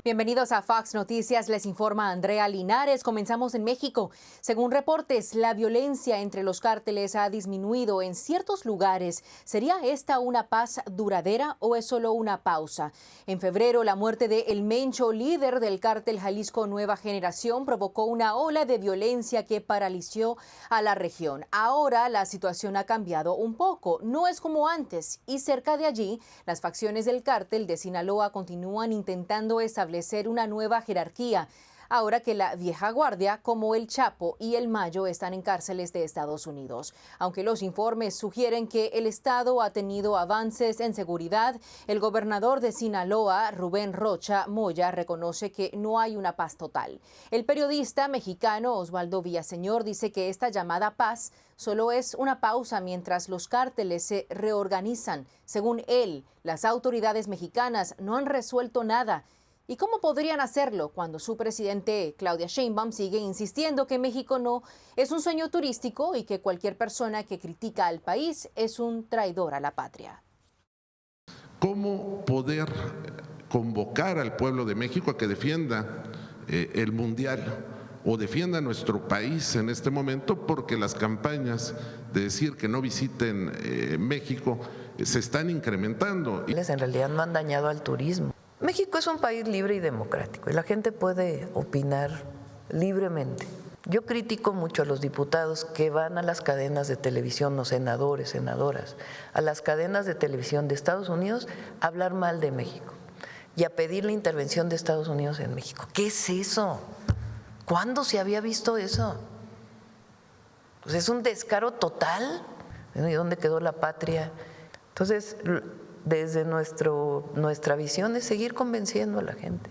Bienvenidos a Fox Noticias, les informa Andrea Linares. Comenzamos en México. Según reportes, la violencia entre los cárteles ha disminuido en ciertos lugares. ¿Sería esta una paz duradera o es solo una pausa? En febrero, la muerte de El Mencho, líder del cártel Jalisco Nueva Generación, provocó una ola de violencia que paralizó a la región. Ahora la situación ha cambiado un poco. No es como antes y cerca de allí, las facciones del cártel de Sinaloa continúan intentando establecer una nueva jerarquía, ahora que la vieja guardia, como el Chapo y el Mayo, están en cárceles de Estados Unidos. Aunque los informes sugieren que el Estado ha tenido avances en seguridad, el gobernador de Sinaloa, Rubén Rocha Moya, reconoce que no hay una paz total. El periodista mexicano Osvaldo Villaseñor dice que esta llamada paz solo es una pausa mientras los cárteles se reorganizan. Según él, las autoridades mexicanas no han resuelto nada. ¿Y cómo podrían hacerlo cuando su presidente, Claudia Sheinbaum, sigue insistiendo que México no es un sueño turístico y que cualquier persona que critica al país es un traidor a la patria? ¿Cómo poder convocar al pueblo de México a que defienda el Mundial o defienda nuestro país en este momento? Porque las campañas de decir que no visiten México se están incrementando. En realidad no han dañado al turismo. México es un país libre y democrático y la gente puede opinar libremente. Yo critico mucho a los diputados que van a las cadenas de televisión, los senadores, senadoras, a las cadenas de televisión de Estados Unidos a hablar mal de México y a pedir la intervención de Estados Unidos en México. ¿Qué es eso? ¿Cuándo se había visto eso? Pues es un descaro total. ¿Y dónde quedó la patria? Entonces, desde nuestra visión es seguir convenciendo a la gente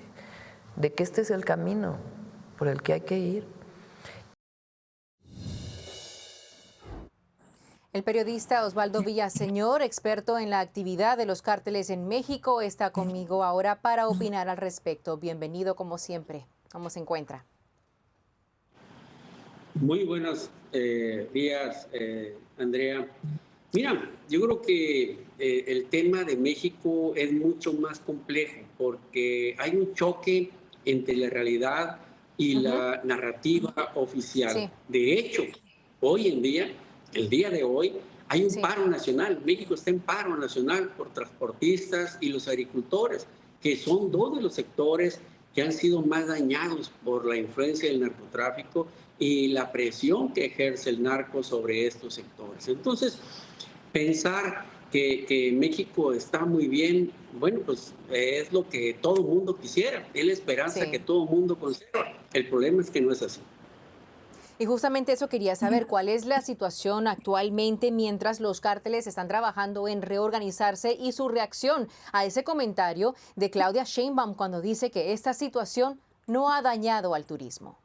de que este es el camino por el que hay que ir. El periodista Osvaldo Villaseñor, experto en la actividad de los cárteles en México, está conmigo ahora para opinar al respecto. Bienvenido como siempre. ¿Cómo se encuentra? Muy buenos días, Andrea. Mira, yo creo que el tema de México es mucho más complejo porque hay un choque entre la realidad y la narrativa oficial. Sí. De hecho, hoy en día, el día de hoy, hay un paro nacional. México está en paro nacional por transportistas y los agricultores, que son dos de los sectores que han sido más dañados por la influencia del narcotráfico y la presión que ejerce el narco sobre estos sectores. Entonces, pensar que México está muy bien, bueno, pues es lo que todo mundo quisiera, es la esperanza que todo mundo conserva. El problema es que no es así. Y justamente eso quería saber, ¿cuál es la situación actualmente mientras los cárteles están trabajando en reorganizarse y su reacción a ese comentario de Claudia Sheinbaum cuando dice que esta situación no ha dañado al turismo?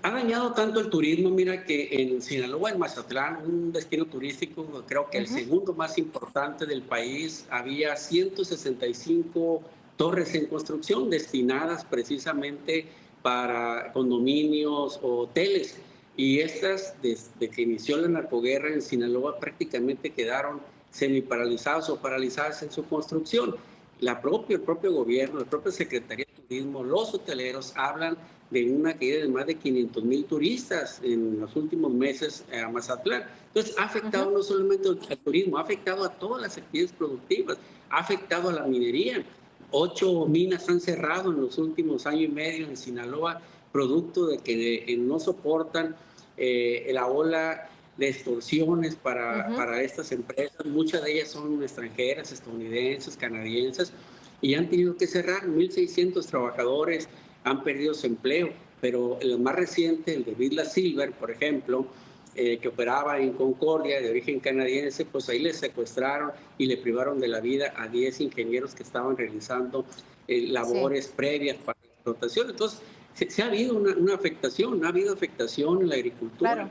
Ha dañado tanto el turismo, mira que en Sinaloa, en Mazatlán, un destino turístico, creo que el segundo más importante del país, había 165 torres en construcción destinadas precisamente para condominios o hoteles. Y estas, desde que inició la narcoguerra en Sinaloa, prácticamente quedaron semiparalizadas o paralizadas en su construcción. El propio gobierno, la propia Secretaría de Turismo, los hoteleros hablan de una caída de más de 500,000 turistas en los últimos meses a Mazatlán. Entonces, ha afectado no solamente al turismo, ha afectado a todas las actividades productivas, ha afectado a la minería. 8 minas han cerrado en los últimos años y medio en Sinaloa, producto de que no soportan la ola de extorsiones para estas empresas. Muchas de ellas son extranjeras, estadounidenses, canadienses, y han tenido que cerrar. 1,600 trabajadores han perdido su empleo, pero el más reciente, el de Vizsla Silver, por ejemplo, que operaba en Concordia, de origen canadiense, pues ahí le secuestraron y le privaron de la vida a 10 ingenieros que estaban realizando labores previas para la explotación. Entonces, se ha habido una afectación, ha habido afectación en la agricultura.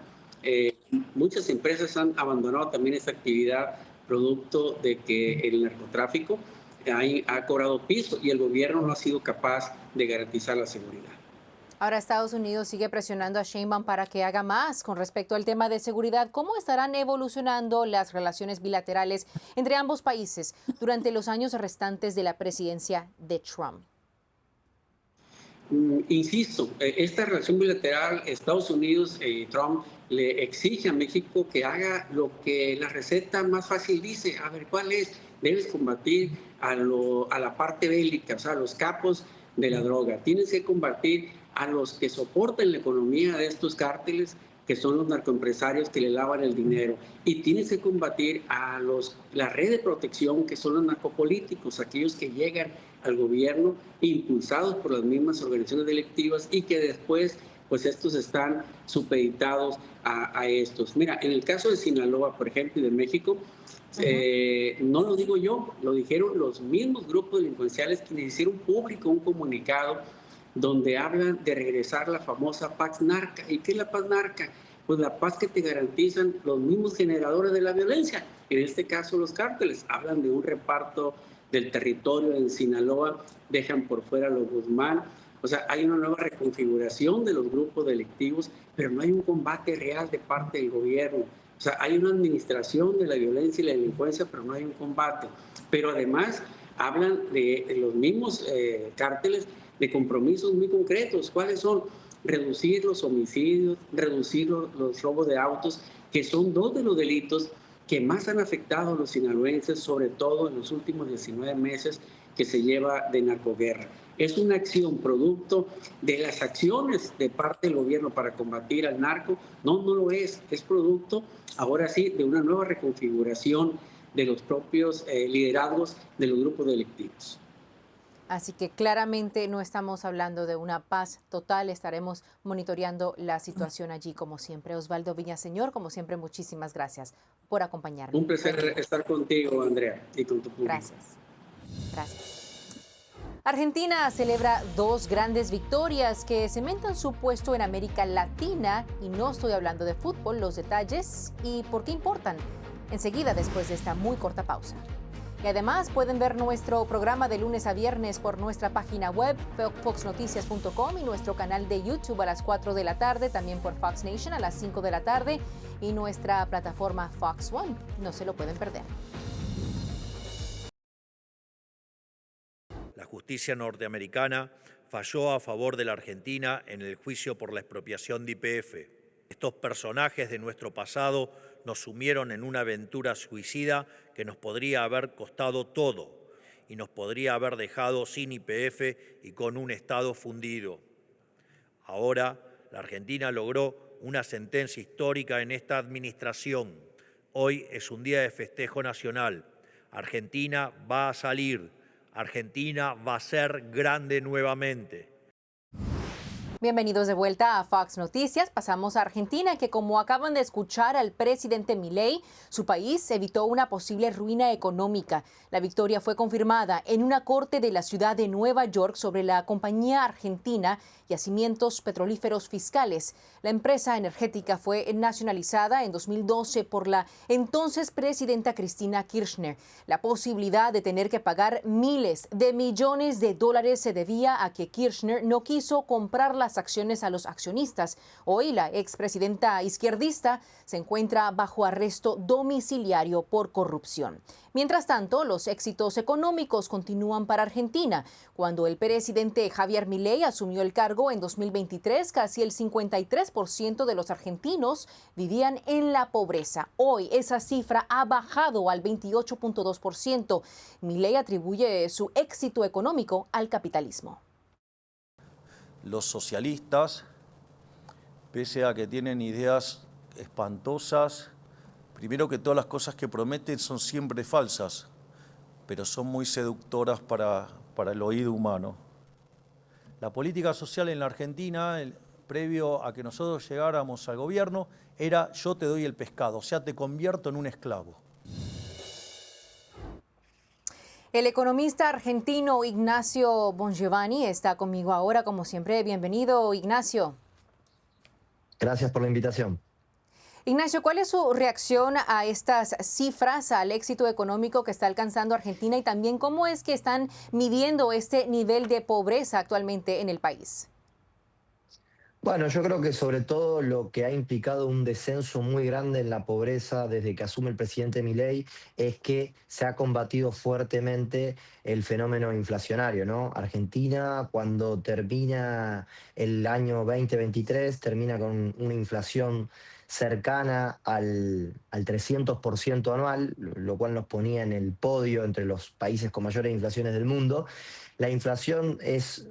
Muchas empresas han abandonado también esta actividad producto de que el narcotráfico ha cobrado piso y el gobierno no ha sido capaz de garantizar la seguridad. Ahora Estados Unidos sigue presionando a Sheinbaum para que haga más con respecto al tema de seguridad. ¿Cómo estarán evolucionando las relaciones bilaterales entre ambos países durante los años restantes de la presidencia de Trump? Insisto, esta relación bilateral, Estados Unidos y Trump le exige a México que haga lo que la receta más fácil dice. A ver, ¿cuál es? Debes combatir a la parte bélica, o sea, a los capos de la droga. Tienes que combatir a los que soportan la economía de estos cárteles, que son los narcoempresarios que le lavan el dinero. Y tienes que combatir a la red de protección, que son los narcopolíticos, aquellos que llegan al gobierno impulsados por las mismas organizaciones delictivas y que después, pues estos están supeditados a estos. Mira, en el caso de Sinaloa, por ejemplo, y de México, no lo digo yo, lo dijeron los mismos grupos delincuenciales quienes hicieron público un comunicado donde hablan de regresar la famosa paz narca. ¿Y qué es la paz narca? Pues la paz que te garantizan los mismos generadores de la violencia, en este caso los cárteles. Hablan de un reparto del territorio en Sinaloa, dejan por fuera a los Guzmán. O sea, hay una nueva reconfiguración de los grupos delictivos, pero no hay un combate real de parte del gobierno. O sea, hay una administración de la violencia y la delincuencia, pero no hay un combate. Pero además hablan de los mismos cárteles de compromisos muy concretos. ¿Cuáles son? Reducir los homicidios, reducir los robos de autos, que son dos de los delitos que más han afectado a los sinaloenses, sobre todo en los últimos 19 meses que se lleva de narcoguerra. Es una acción producto de las acciones de parte del gobierno para combatir al narco. No, no lo es. Es producto, ahora sí, de una nueva reconfiguración de los propios liderazgos de los grupos delictivos. Así que claramente no estamos hablando de una paz total, estaremos monitoreando la situación allí como siempre. Osvaldo Villaseñor, como siempre, muchísimas gracias por acompañarnos. Un placer estar contigo, Andrea, y con tu público. Gracias. Gracias. Argentina celebra dos grandes victorias que cementan su puesto en América Latina y no estoy hablando de fútbol, los detalles y por qué importan. Enseguida, después de esta muy corta pausa. Y además pueden ver nuestro programa de lunes a viernes por nuestra página web foxnoticias.com y nuestro canal de YouTube a las 4 de la tarde, también por Fox Nation a las 5 de la tarde y nuestra plataforma Fox One. No se lo pueden perder. La justicia norteamericana falló a favor de la Argentina en el juicio por la expropiación de YPF. Estos personajes de nuestro pasado nos sumieron en una aventura suicida que nos podría haber costado todo y nos podría haber dejado sin YPF y con un Estado fundido. Ahora, la Argentina logró una sentencia histórica en esta administración. Hoy es un día de festejo nacional. Argentina va a salir. Argentina va a ser grande nuevamente. Bienvenidos de vuelta a Fox Noticias. Pasamos a Argentina, que como acaban de escuchar al presidente Milei, su país evitó una posible ruina económica. La victoria fue confirmada en una corte de la ciudad de Nueva York sobre la compañía argentina Yacimientos Petrolíferos Fiscales. La empresa energética fue nacionalizada en 2012 por la entonces presidenta Cristina Kirchner. La posibilidad de tener que pagar miles de millones de dólares se debía a que Kirchner no quiso comprar las acciones a los accionistas. Hoy la expresidenta izquierdista se encuentra bajo arresto domiciliario por corrupción. Mientras tanto, los éxitos económicos continúan para Argentina. Cuando el presidente Javier Milei asumió el cargo en 2023, casi el 53% de los argentinos vivían en la pobreza. Hoy esa cifra ha bajado al 28.2%. Milei atribuye su éxito económico al capitalismo. Los socialistas, pese a que tienen ideas espantosas, primero que todas las cosas que prometen son siempre falsas, pero son muy seductoras para el oído humano. La política social en la Argentina, previo a que nosotros llegáramos al gobierno, era yo te doy el pescado, o sea, te convierto en un esclavo. El economista argentino Ignacio Bongiovanni está conmigo ahora, como siempre. Bienvenido, Ignacio. Gracias por la invitación. Ignacio, ¿cuál es su reacción a estas cifras, al éxito económico que está alcanzando Argentina y también cómo es que están midiendo este nivel de pobreza actualmente en el país? Bueno, yo creo que sobre todo lo que ha implicado un descenso muy grande en la pobreza desde que asume el presidente Milei es que se ha combatido fuertemente el fenómeno inflacionario, ¿no? Argentina, cuando termina el año 2023, termina con una inflación cercana al 300% anual, lo cual nos ponía en el podio entre los países con mayores inflaciones del mundo. La inflación es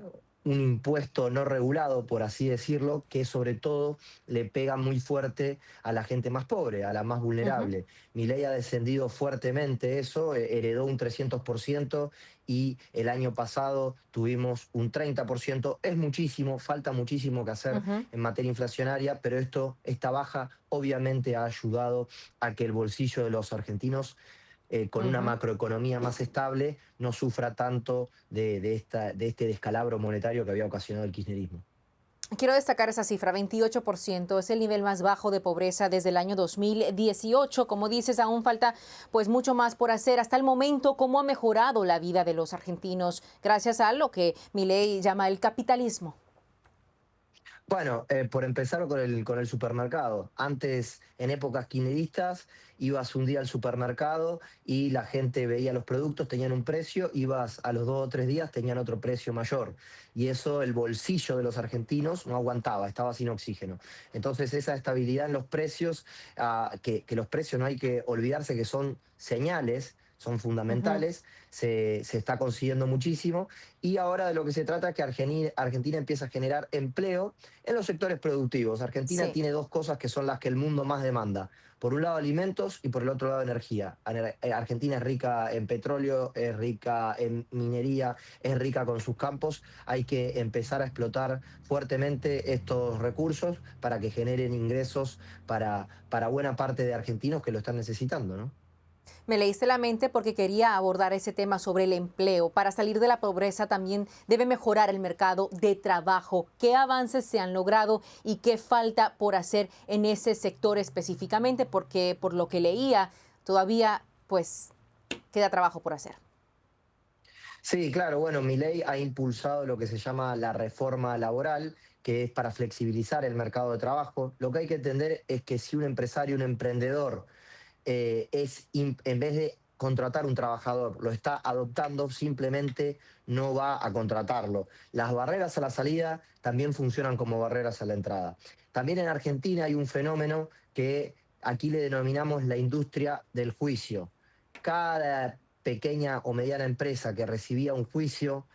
un impuesto no regulado, por así decirlo, que sobre todo le pega muy fuerte a la gente más pobre, a la más Ujú. vulnerable. Milei ha descendido fuertemente eso, heredó un 300% y el año pasado tuvimos un 30%. Es muchísimo, falta muchísimo que hacer Ujú. en materia inflacionaria, pero esta baja obviamente ha ayudado a que el bolsillo de los argentinos con una Ujú. macroeconomía más estable, no sufra tanto de este descalabro monetario que había ocasionado el kirchnerismo. Quiero destacar esa cifra, 28%, es el nivel más bajo de pobreza desde el año 2018. Como dices, aún falta pues mucho más por hacer. Hasta el momento, ¿cómo ha mejorado la vida de los argentinos gracias a lo que Milei llama el capitalismo? Bueno, por empezar con el supermercado. Antes, en épocas kirchneristas, ibas un día al supermercado y la gente veía los productos, tenían un precio, ibas a los 2 o 3 días, tenían otro precio mayor. Y eso el bolsillo de los argentinos no aguantaba, estaba sin oxígeno. Entonces esa estabilidad en los precios, que los precios no hay que olvidarse que son señales, son Ujú. fundamentales, se está consiguiendo muchísimo. Y ahora de lo que se trata es que Argentina empieza a generar empleo en los sectores productivos. Argentina Sí. tiene dos cosas que son las que el mundo más demanda. Por un lado alimentos y por el otro lado energía. Argentina es rica en petróleo, es rica en minería, es rica con sus campos. Hay que empezar a explotar fuertemente estos recursos para que generen ingresos para buena parte de argentinos que lo están necesitando, ¿no? Me leíste la mente porque quería abordar ese tema sobre el empleo. Para salir de la pobreza también debe mejorar el mercado de trabajo. ¿Qué avances se han logrado y qué falta por hacer en ese sector específicamente? Porque por lo que leía, todavía pues queda trabajo por hacer. Sí, claro, bueno, Milei ha impulsado lo que se llama la reforma laboral, que es para flexibilizar el mercado de trabajo. Lo que hay que entender es que si un empresario, un emprendedor, en vez de contratar un trabajador, lo está adoptando, simplemente no va a contratarlo. Las barreras a la salida también funcionan como barreras a la entrada. También en Argentina hay un fenómeno que aquí le denominamos la industria del juicio. Cada pequeña o mediana empresa que recibía un juicio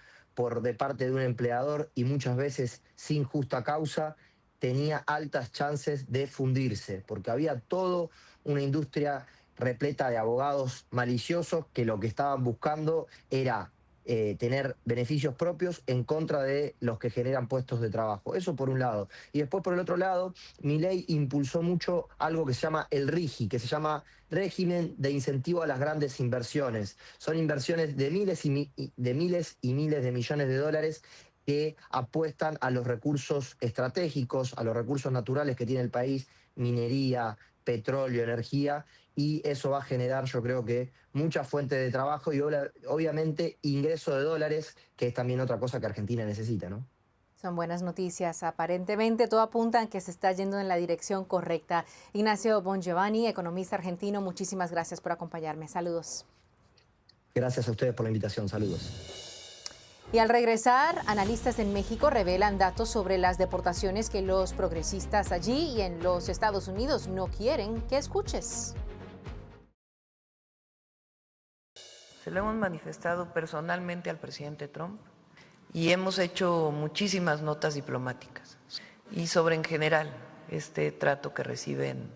de parte de un empleador y muchas veces sin justa causa, tenía altas chances de fundirse, porque había todo una industria repleta de abogados maliciosos que lo que estaban buscando era tener beneficios propios en contra de los que generan puestos de trabajo. Eso por un lado. Y después por el otro lado, Milei impulsó mucho algo que se llama el RIGI, que se llama Régimen de Incentivo a las Grandes Inversiones. Son inversiones de miles y miles de millones de dólares que apuestan a los recursos estratégicos, a los recursos naturales que tiene el país, minería, petróleo, energía, y eso va a generar, yo creo que, muchas fuentes de trabajo y obviamente ingreso de dólares, que es también otra cosa que Argentina necesita, ¿no? Son buenas noticias. Aparentemente todo apunta a que se está yendo en la dirección correcta. Ignacio Bongiovanni, economista argentino, muchísimas gracias por acompañarme. Saludos. Gracias a ustedes por la invitación. Saludos. Y al regresar, analistas en México revelan datos sobre las deportaciones que los progresistas allí y en los Estados Unidos no quieren que escuches. Se lo hemos manifestado personalmente al presidente Trump y hemos hecho muchísimas notas diplomáticas y sobre en general este trato que reciben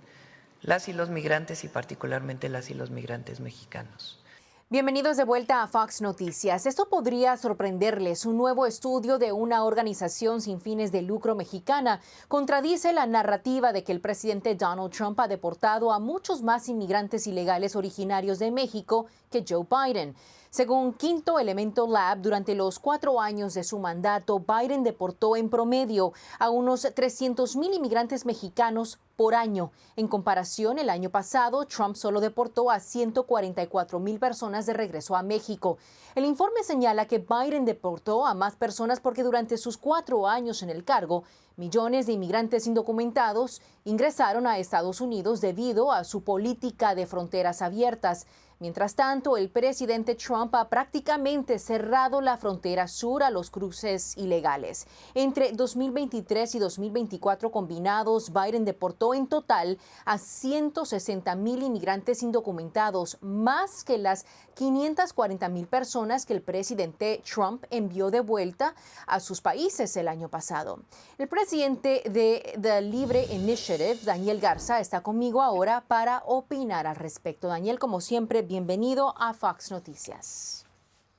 las y los migrantes y particularmente las y los migrantes mexicanos. Bienvenidos de vuelta a Fox Noticias. Esto podría sorprenderles. Un nuevo estudio de una organización sin fines de lucro mexicana contradice la narrativa de que el presidente Donald Trump ha deportado a muchos más inmigrantes ilegales originarios de México que Joe Biden. Según Quinto Elemento Lab, durante los 4 años de su mandato, Biden deportó en promedio a unos 300,000 inmigrantes mexicanos por año. En comparación, el año pasado, Trump solo deportó a 144,000 personas de regreso a México. El informe señala que Biden deportó a más personas porque durante sus 4 años en el cargo, Millones de inmigrantes indocumentados ingresaron a Estados Unidos debido a su política de fronteras abiertas. Mientras tanto, el presidente Trump ha prácticamente cerrado la frontera sur a los cruces ilegales. Entre 2023 y 2024 combinados, Biden deportó en total a 160,000 inmigrantes indocumentados, más que las 540,000 personas que el presidente Trump envió de vuelta a sus países el año pasado. El presidente de The Libre Initiative, Daniel Garza, está conmigo ahora para opinar al respecto. Daniel, como siempre, bienvenido a Fox Noticias.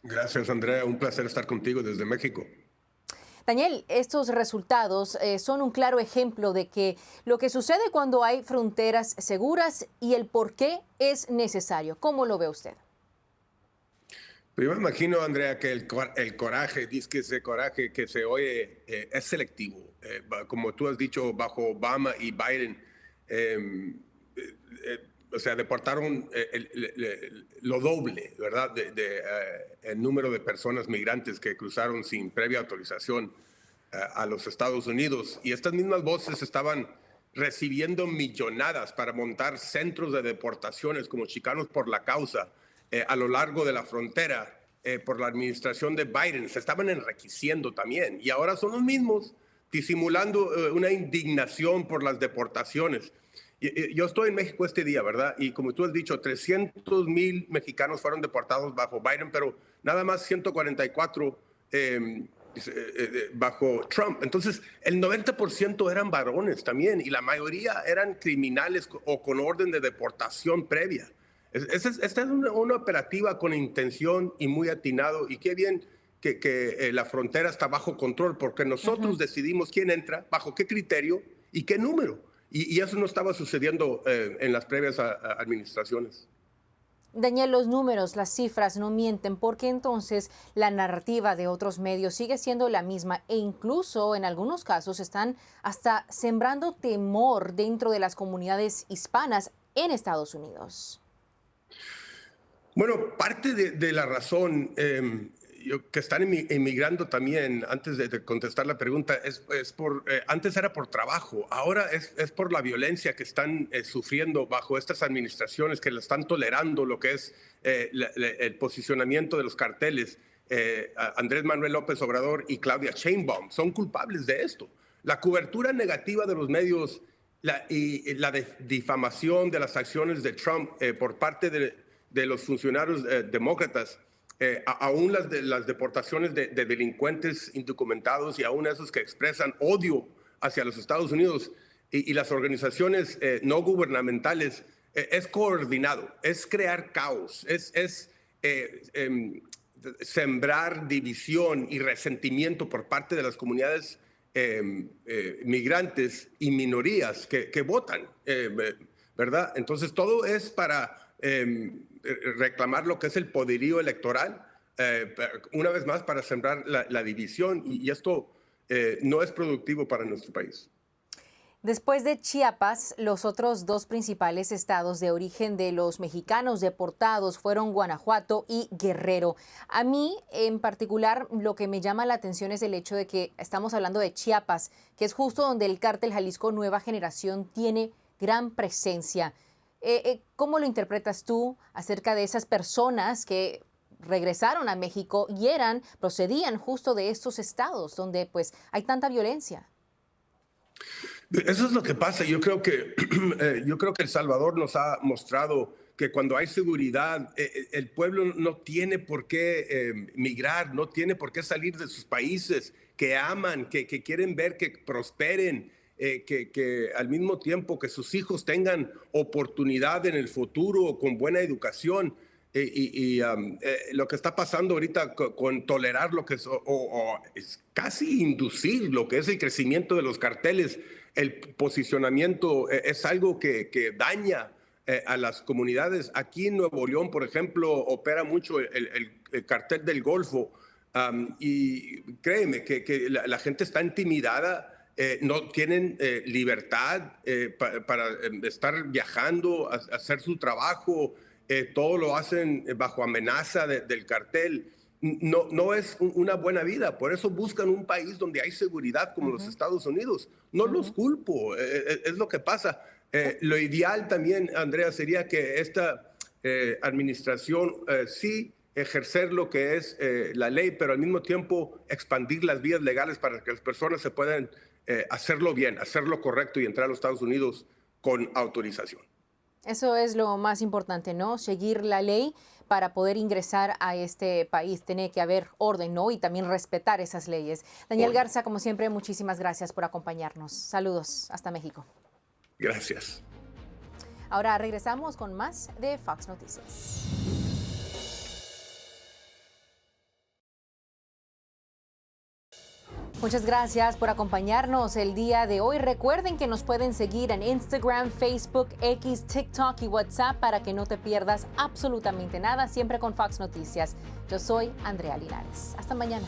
Gracias, Andrea. Un placer estar contigo desde México. Daniel, estos resultados son un claro ejemplo de que lo que sucede cuando hay fronteras seguras y el por qué es necesario. ¿Cómo lo ve usted? Yo me imagino, Andrea, que el coraje, dice que ese coraje que se oye es selectivo. Como tú has dicho, bajo Obama y Biden, o sea, deportaron lo doble, ¿verdad?, el número de personas migrantes que cruzaron sin previa autorización a los Estados Unidos. Y estas mismas voces estaban recibiendo millonadas para montar centros de deportaciones como Chicanos por la Causa a lo largo de la frontera por la administración de Biden. Se estaban enriqueciendo también. Y ahora son los mismos disimulando una indignación por las deportaciones. Yo estoy en México este día, ¿verdad? Y como tú has dicho, 300,000 mexicanos fueron deportados bajo Biden, pero nada más 144 bajo Trump. Entonces, el 90% eran varones también, y la mayoría eran criminales o con orden de deportación previa. Esta es una operativa con intención y muy atinado, y qué bien que la frontera está bajo control, porque nosotros decidimos quién entra, bajo qué criterio y qué número. Y eso no estaba sucediendo en las previas administraciones. Daniel, los números, las cifras no mienten. ¿Por qué entonces la narrativa de otros medios sigue siendo la misma e incluso en algunos casos están hasta sembrando temor dentro de las comunidades hispanas en Estados Unidos? Bueno, parte de la razón que están emigrando también, antes de contestar la pregunta, es por, antes era por trabajo, ahora es por la violencia que están sufriendo bajo estas administraciones que la están tolerando, lo que es el posicionamiento de los carteles. Andrés Manuel López Obrador y Claudia Sheinbaum son culpables de esto. La cobertura negativa de los medios y la difamación de las acciones de Trump por parte de los funcionarios demócratas, aún las deportaciones de delincuentes indocumentados y aún esos que expresan odio hacia los Estados Unidos y las organizaciones no gubernamentales, es coordinado, es crear caos, es sembrar división y resentimiento por parte de las comunidades migrantes y minorías que votan, ¿verdad? Entonces todo es para reclamar lo que es el poderío electoral, una vez más para sembrar la división, y esto no es productivo para nuestro país. Después de Chiapas, los otros dos principales estados de origen de los mexicanos deportados fueron Guanajuato y Guerrero. A mí, en particular, lo que me llama la atención es el hecho de que estamos hablando de Chiapas, que es justo donde el cártel Jalisco Nueva Generación tiene gran presencia. ¿Cómo lo interpretas tú acerca de esas personas que regresaron a México y procedían justo de estos estados donde pues hay tanta violencia? Eso es lo que pasa. Yo creo que El Salvador nos ha mostrado que cuando hay seguridad, el pueblo no tiene por qué migrar, no tiene por qué salir de sus países, que aman, que quieren ver que prosperen, que al mismo tiempo que sus hijos tengan oportunidad en el futuro con buena educación. Lo que está pasando ahorita con tolerar lo que es casi inducir lo que es el crecimiento de los carteles, el posicionamiento, es algo que daña a las comunidades. Aquí en Nuevo León, por ejemplo, opera mucho el cartel del Golfo, y créeme que la gente está intimidada. No tienen libertad para estar viajando, hacer su trabajo, todo lo hacen bajo amenaza del cartel. no es una buena vida. Por eso buscan un país donde hay seguridad como los Estados Unidos. No los culpo, es lo que pasa. Lo ideal también, Andrea, sería que esta administración sí ejercer lo que es la ley, pero al mismo tiempo expandir las vías legales para que las personas se puedan hacerlo bien, hacerlo correcto y entrar a los Estados Unidos con autorización. Eso es lo más importante, ¿no? Seguir la ley para poder ingresar a este país. Tiene que haber orden, ¿no? Y también respetar esas leyes. Daniel Garza, como siempre, muchísimas gracias por acompañarnos. Saludos hasta México. Gracias. Ahora regresamos con más de Fox Noticias. Muchas gracias por acompañarnos el día de hoy. Recuerden que nos pueden seguir en Instagram, Facebook, X, TikTok y WhatsApp para que no te pierdas absolutamente nada, siempre con Fox Noticias. Yo soy Andrea Linares. Hasta mañana.